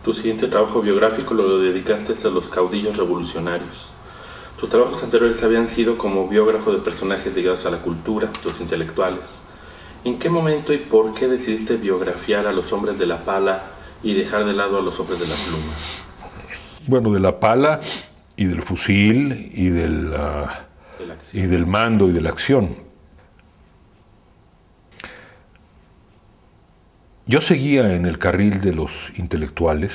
Tu siguiente trabajo biográfico lo dedicaste a los caudillos revolucionarios. Tus trabajos anteriores habían sido como biógrafo de personajes ligados a la cultura, los intelectuales. ¿En qué momento y por qué decidiste biografiar a los hombres de la pala y dejar de lado a los hombres de la pluma? Bueno, de la pala y del fusil y del mando y de la acción. Yo seguía en el carril de los intelectuales,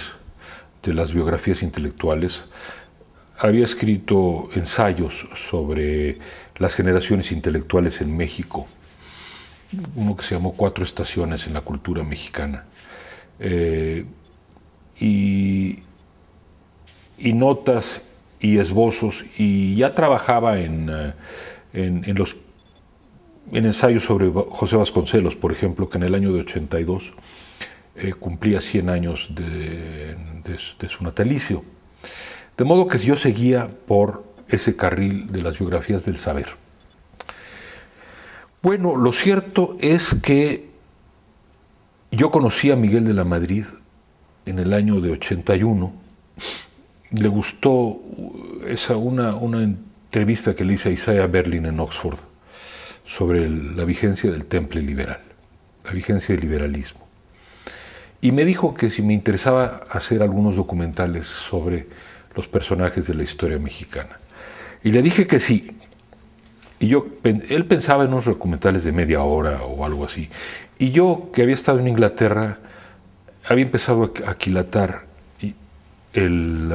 de las biografías intelectuales. Había escrito ensayos sobre las generaciones intelectuales en México, uno que se llamó 4 estaciones en la cultura mexicana. Y notas y esbozos, y ya trabajaba en ensayos sobre José Vasconcelos, por ejemplo, que en el año de 82 cumplía 100 años de su natalicio. De modo que yo seguía por ese carril de las biografías del saber. Bueno, lo cierto es que yo conocí a Miguel de la Madrid en el año de 81. Le gustó una entrevista que le hice a Isaiah Berlin en Oxford sobre la vigencia del temple liberal, la vigencia del liberalismo. Y me dijo que si me interesaba hacer algunos documentales sobre los personajes de la historia mexicana. Y le dije que sí. Y él pensaba en unos documentales de media hora o algo así. Y yo, que había estado en Inglaterra, había empezado a aquilatar el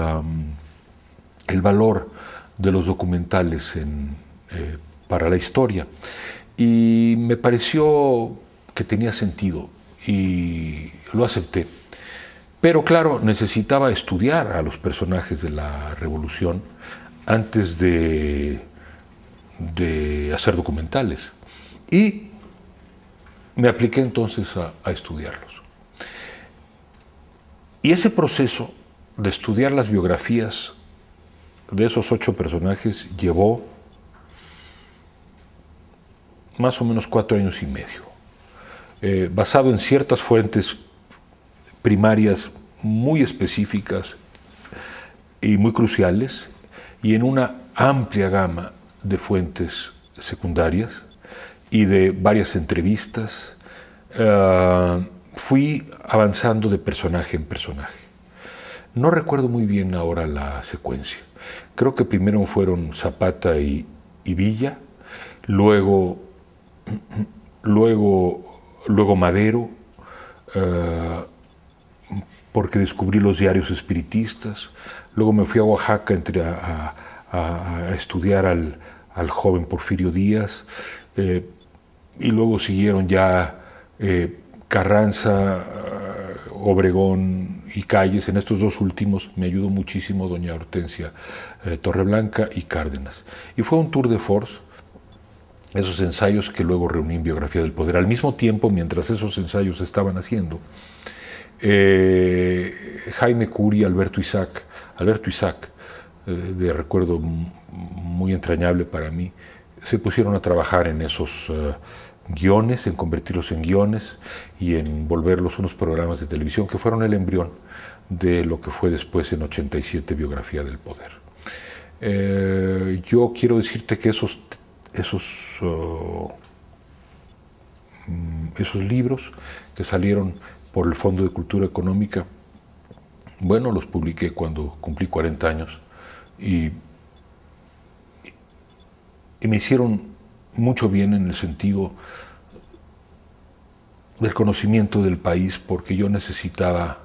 valor de los documentales para la historia. Y me pareció que tenía sentido y lo acepté. Pero claro, necesitaba estudiar a los personajes de la Revolución antes de hacer documentales. Y me apliqué entonces a estudiarlos. Y ese proceso de estudiar las biografías de esos 8 personajes llevó más o menos 4 años y medio, basado en ciertas fuentes primarias muy específicas y muy cruciales, y en una amplia gama de fuentes secundarias y de varias entrevistas. Fui avanzando de personaje en personaje. No recuerdo muy bien ahora la secuencia. Creo que primero fueron Zapata y Villa, luego Madero, porque descubrí los diarios espiritistas. Luego me fui a Oaxaca a estudiar al joven Porfirio Díaz, y luego siguieron ya Carranza, Obregón y Calles. En estos 2 últimos me ayudó muchísimo doña Hortensia Torreblanca y Cárdenas. Y fue un tour de force, esos ensayos que luego reuní en Biografía del Poder. Al mismo tiempo, mientras esos ensayos se estaban haciendo, Jaime Curi, Alberto Isaac, de recuerdo muy entrañable para mí, se pusieron a trabajar en esos guiones, en convertirlos en guiones y en volverlos unos programas de televisión que fueron el embrión de lo que fue después en 87 Biografía del Poder. Yo quiero decirte que esos libros que salieron por el Fondo de Cultura Económica, bueno, los publiqué cuando cumplí 40 años y me hicieron mucho bien en el sentido del conocimiento del país, porque yo necesitaba,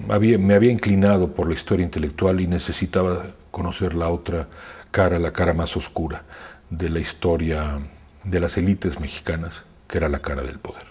me había inclinado por la historia intelectual y necesitaba conocer la otra cara, la cara más oscura de la historia de las élites mexicanas, que era la cara del poder.